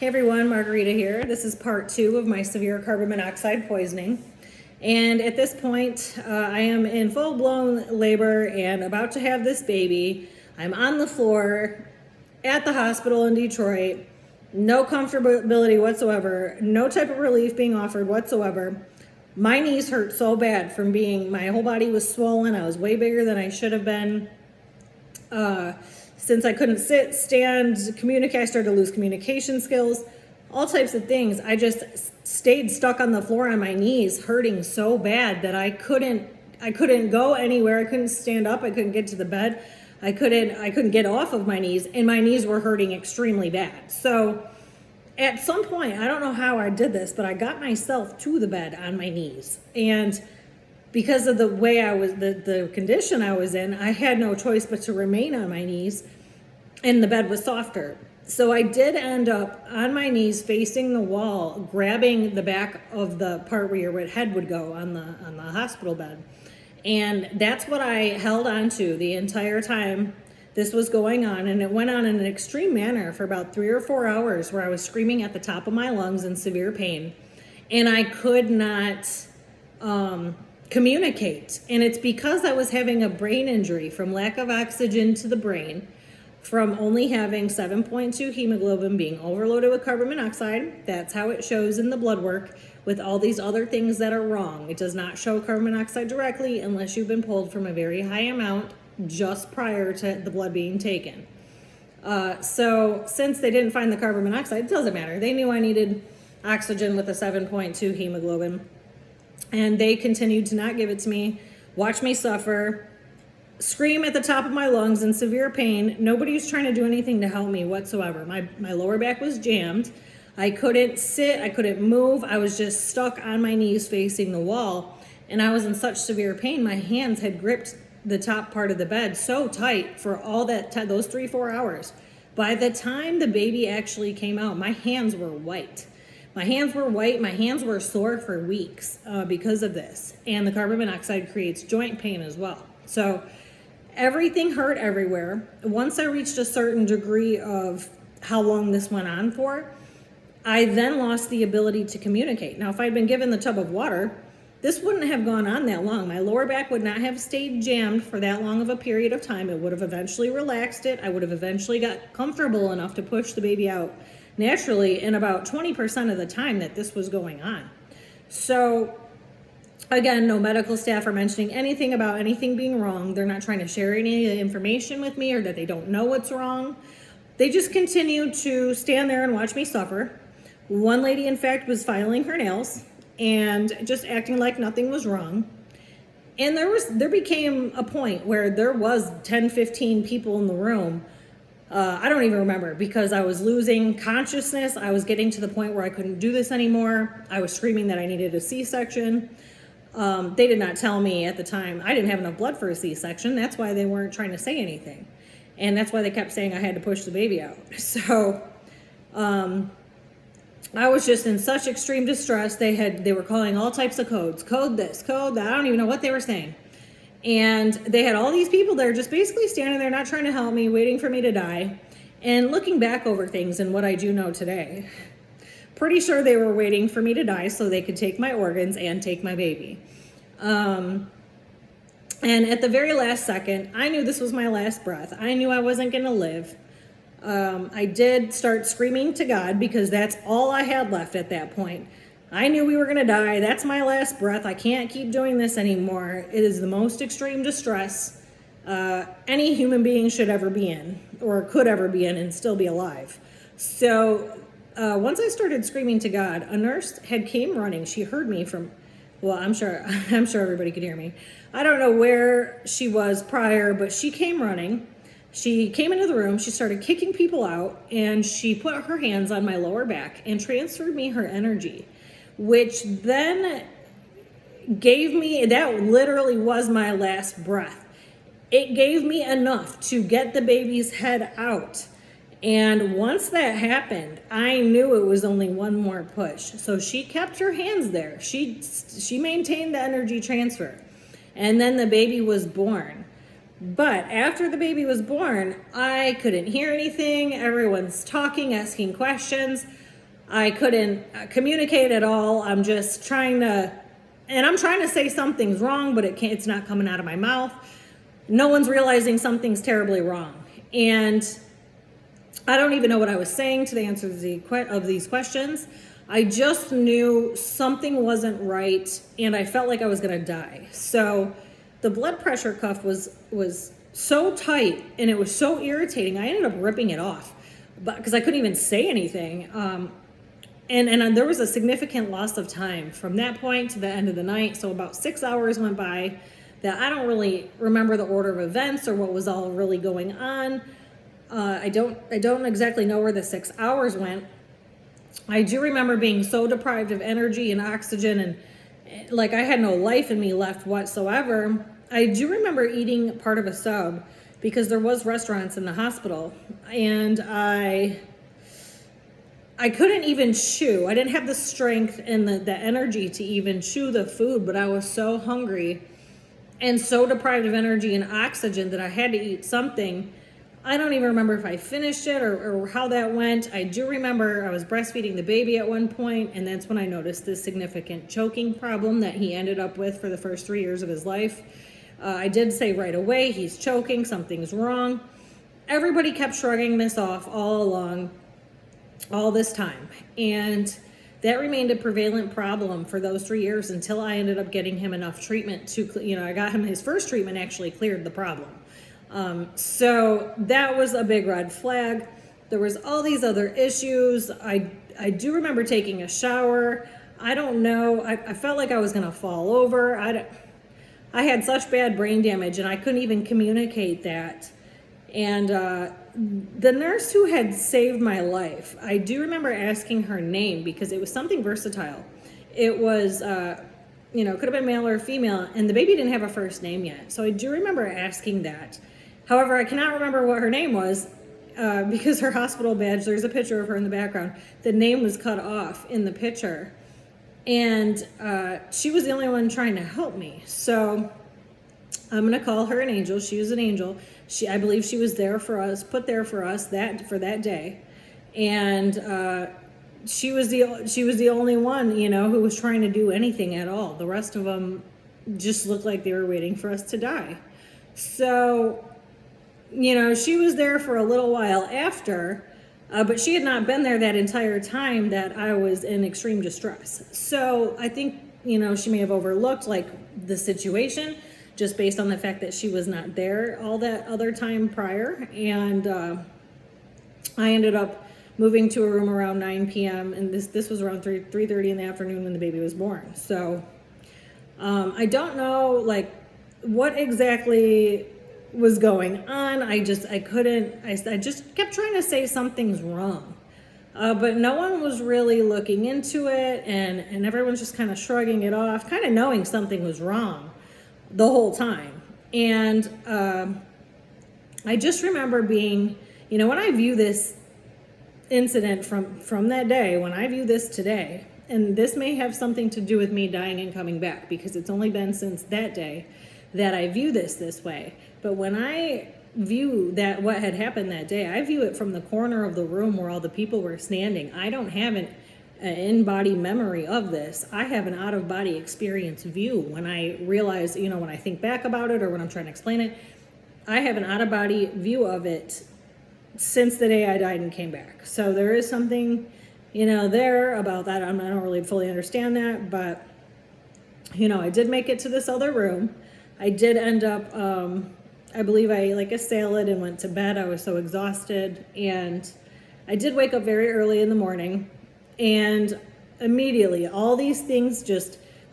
Hey everyone, Margarita here. This is part 2 of my severe carbon monoxide poisoning. And at this point, I am in full-blown labor and about to have this baby. I'm on the floor at the hospital in Detroit. No comfortability whatsoever. No type of relief being offered whatsoever. My knees hurt so bad from my whole body was swollen. I was way bigger than I should have been. Since I couldn't sit, stand, communicate, I started to lose communication skills, all types of things. I just stayed stuck on the floor on my knees, hurting so bad that I couldn't go anywhere. I couldn't stand up. I couldn't get to the bed. I couldn't get off of my knees, and my knees were hurting extremely bad. So at some point, I don't know how I did this, but I got myself to the bed on my knees. And because of the way the condition I was in, I had no choice but to remain on my knees, and the bed was softer. So I did end up on my knees facing the wall, grabbing the back of the part where your head would go on the hospital bed. And that's what I held on to the entire time this was going on. And it went on in an extreme manner for about 3 or 4 hours, where I was screaming at the top of my lungs in severe pain. And I could not communicate. And it's because I was having a brain injury from lack of oxygen to the brain, from only having 7.2 hemoglobin, being overloaded with carbon monoxide. That's how it shows in the blood work, with all these other things that are wrong. It does not show carbon monoxide directly unless you've been pulled from a very high amount just prior to the blood being taken. So since they didn't find the carbon monoxide, it doesn't matter. They knew I needed oxygen with a 7.2 hemoglobin. And they continued to not give it to me, watch me suffer, scream at the top of my lungs in severe pain. Nobody was trying to do anything to help me whatsoever. My lower back was jammed. I couldn't sit, I couldn't move. I was just stuck on my knees facing the wall. And I was in such severe pain, my hands had gripped the top part of the bed so tight for all those 3-4 hours. By the time the baby actually came out, my hands were white. My hands were white. My hands were sore for weeks because of this. And the carbon monoxide creates joint pain as well. So everything hurt everywhere. Once I reached a certain degree of how long this went on for, I then lost the ability to communicate. Now, if I'd been given the tub of water, this wouldn't have gone on that long. My lower back would not have stayed jammed for that long of a period of time. It would have eventually relaxed it. I would have eventually got comfortable enough to push the baby out naturally in about 20% of the time that this was going on. So again, no medical staff are mentioning anything about anything being wrong. They're not trying to share any information with me, or that they don't know what's wrong. They just continue to stand there and watch me suffer. One lady, in fact, was filing her nails and just acting like nothing was wrong. And there became a point where there was 10, 15 people in the room. I don't even remember, because I was losing consciousness. I was getting to the point where I couldn't do this anymore. I was screaming that I needed a C-section. They did not tell me at the time. I didn't have enough blood for a C-section. That's why they weren't trying to say anything. And that's why they kept saying I had to push the baby out. So I was just in such extreme distress. They were calling all types of codes. Code this, code that. I don't even know what they were saying. And they had all these people there just basically standing there, not trying to help me, waiting for me to die. And looking back over things and what I do know today, pretty sure they were waiting for me to die so they could take my organs and take my baby. And at the very last second, I knew this was my last breath. I knew I wasn't going to live. I did start screaming to God, because that's all I had left at that point. I knew we were going to die. That's my last breath. I can't keep doing this anymore. It is the most extreme distress any human being should ever be in, or could ever be in, and still be alive. So once I started screaming to God, a nurse came running. She heard me from, well, I'm sure everybody could hear me. I don't know where she was prior, but she came running. She came into the room. She started kicking people out, and she put her hands on my lower back and transferred me her energy, which then gave me, that literally was my last breath. It gave me enough to get the baby's head out. And once that happened, I knew it was only one more push. So she kept her hands there. She maintained the energy transfer. And then the baby was born. But after the baby was born, I couldn't hear anything. Everyone's talking, asking questions. I couldn't communicate at all. I'm just trying to say something's wrong, but it's not coming out of my mouth. No one's realizing something's terribly wrong. And I don't even know what I was saying to the answers of these questions. I just knew something wasn't right, and I felt like I was going to die. So the blood pressure cuff was so tight, and it was so irritating. I ended up ripping it off, but because I couldn't even say anything. And there was a significant loss of time from that point to the end of the night. So about 6 hours went by that I don't really remember the order of events or what was all really going on. I don't exactly know where the 6 hours went. I do remember being so deprived of energy and oxygen, and like I had no life in me left whatsoever. I do remember eating part of a sub because there was restaurants in the hospital, and I couldn't even chew. I didn't have the strength and the energy to even chew the food, but I was so hungry and so deprived of energy and oxygen that I had to eat something. I don't even remember if I finished it or how that went. I do remember I was breastfeeding the baby at one point, and that's when I noticed this significant choking problem that he ended up with for the first 3 years of his life. I did say right away, he's choking, something's wrong. Everybody kept shrugging this off all along, all this time. And that remained a prevalent problem for those 3 years until I ended up getting him enough treatment to, I got him his first treatment actually cleared the problem. So that was a big red flag. There was all these other issues. I do remember taking a shower. I don't know. I felt like I was going to fall over. I had such bad brain damage, and I couldn't even communicate that. And the nurse who had saved my life, I do remember asking her name because it was something versatile. It was, could have been male or female, and the baby didn't have a first name yet. So I do remember asking that. However, I cannot remember what her name was because her hospital badge, there's a picture of her in the background. The name was cut off in the picture. And she was the only one trying to help me. So I'm going to call her an angel. She was an angel. I believe she was there for us, put there for us for that day. And she was the only one, who was trying to do anything at all. The rest of them just looked like they were waiting for us to die. So, she was there for a little while after, but she had not been there that entire time that I was in extreme distress. So I think, she may have overlooked the situation just based on the fact that she was not there all that other time prior. And I ended up moving to a room around 9 p.m. and this was around 3:30 in the afternoon when the baby was born. So I don't know what exactly was going on. I just kept trying to say something's wrong. But no one was really looking into it, and everyone's just kind of shrugging it off, kind of knowing something was wrong the whole time. And I just remember being, when I view this incident from that day, when I view this today, and this may have something to do with me dying and coming back because it's only been since that day that I view this way. But when I view that what had happened that day, I view it from the corner of the room where all the people were standing. I don't have an in-body memory of this. I have an out-of-body experience view. When I realize, when I think back about it or when I'm trying to explain it, I have an out-of-body view of it since the day I died and came back. So there is something, there about that. I don't really fully understand that, but, I did make it to this other room. I did end up, I believe I ate a salad and went to bed. I was so exhausted, and I did wake up very early in the morning, and immediately all these things,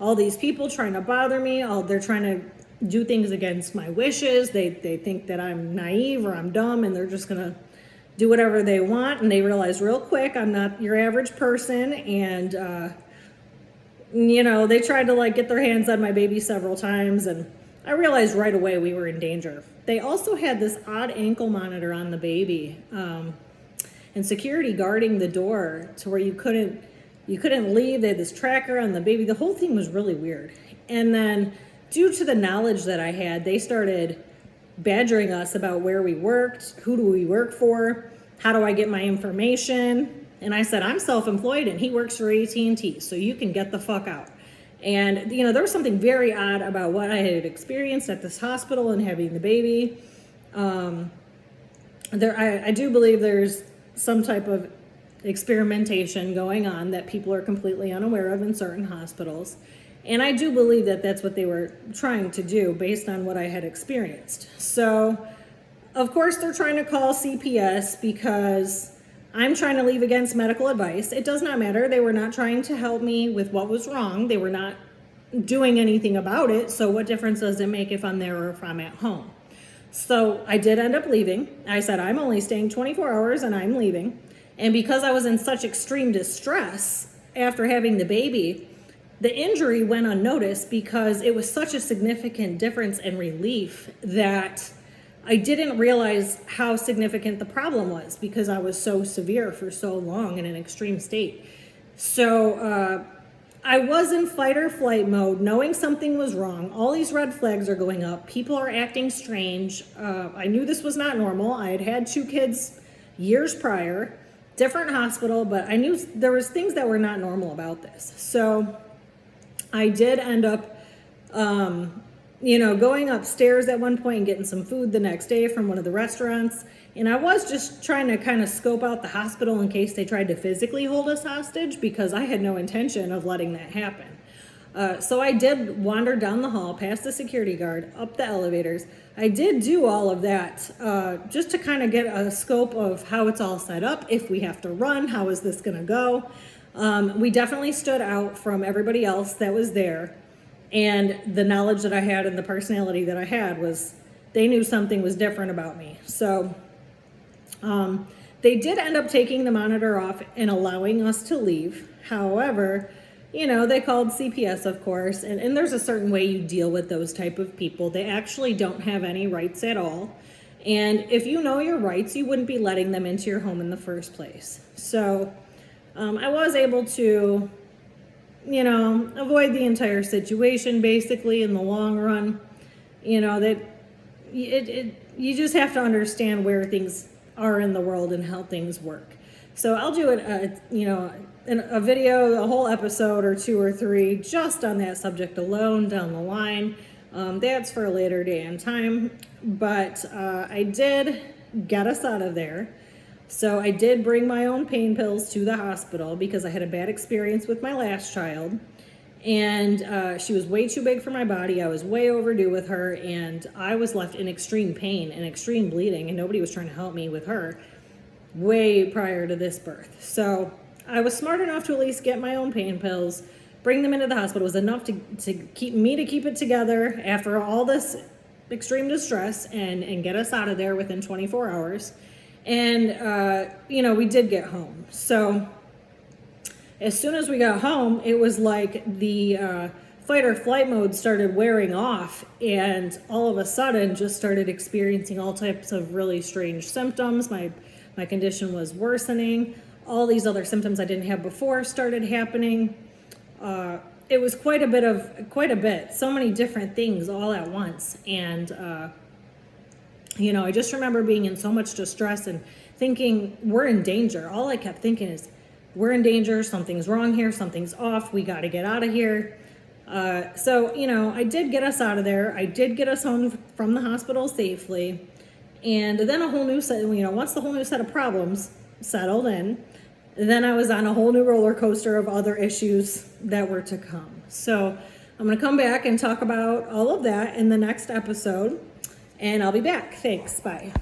all these people trying to bother me, they're trying to do things against my wishes. They think that I'm naive or I'm dumb, and they're just gonna do whatever they want, and they realize real quick I'm not your average person. And they tried to get their hands on my baby several times, and I realized right away we were in danger. They also had this odd ankle monitor on the baby, and security guarding the door to where you couldn't leave. They had this tracker on the baby. The whole thing was really weird. And then due to the knowledge that I had, they started badgering us about where we worked, who do we work for, how do I get my information. And I said, I'm self-employed and he works for AT&T, so you can get the fuck out. And, you know, there was something very odd about what I had experienced at this hospital and having the baby. I do believe there's some type of experimentation going on that people are completely unaware of in certain hospitals. And I do believe that that's what they were trying to do based on what I had experienced. So, of course, they're trying to call CPS because I'm trying to leave against medical advice. It does not matter. They were not trying to help me with what was wrong. They were not doing anything about it. So what difference does it make if I'm there or if I'm at home? So I did end up leaving. I said, I'm only staying 24 hours and I'm leaving. And because I was in such extreme distress after having the baby, the injury went unnoticed because it was such a significant difference and relief that I didn't realize how significant the problem was because I was so severe for so long in an extreme state. So I was in fight or flight mode, knowing something was wrong. All these red flags are going up. People are acting strange. I knew this was not normal. I had had 2 kids years prior, different hospital, but I knew there was things that were not normal about this. So I did end up, going upstairs at one point and getting some food the next day from one of the restaurants. And I was just trying to kind of scope out the hospital in case they tried to physically hold us hostage because I had no intention of letting that happen. So I did wander down the hall, past the security guard, up the elevators. I did do all of that just to kind of get a scope of how it's all set up. If we have to run, how is this going to go? We definitely stood out from everybody else that was there. And the knowledge that I had and the personality that I had was, they knew something was different about me. So they did end up taking the monitor off and allowing us to leave. However, they called CPS, of course, and there's a certain way you deal with those type of people. They actually don't have any rights at all. And if you know your rights, you wouldn't be letting them into your home in the first place. So I was able to avoid the entire situation basically in the long run. That you just have to understand where things are in the world and how things work. So I'll do a video, a whole episode or 2 or 3 just on that subject alone down the line. That's for a later day and time. But I did get us out of there. So I did bring my own pain pills to the hospital because I had a bad experience with my last child. And she was way too big for my body. I was way overdue with her. And I was left in extreme pain and extreme bleeding. And nobody was trying to help me with her way prior to this birth. So I was smart enough to at least get my own pain pills, bring them into the hospital. It was enough to keep it together after all this extreme distress and get us out of there within 24 hours. And, we did get home. So as soon as we got home, it was like the fight or flight mode started wearing off. And all of a sudden just started experiencing all types of really strange symptoms. My condition was worsening. All these other symptoms I didn't have before started happening. It was quite a bit. So many different things all at once. And, I just remember being in so much distress and thinking we're in danger. All I kept thinking is we're in danger. Something's wrong here. Something's off. We got to get out of here. So I did get us out of there. I did get us home from the hospital safely. And then a whole new set, once the whole new set of problems settled in, then I was on a whole new roller coaster of other issues that were to come. So I'm going to come back and talk about all of that in the next episode. And I'll be back. Thanks. Bye.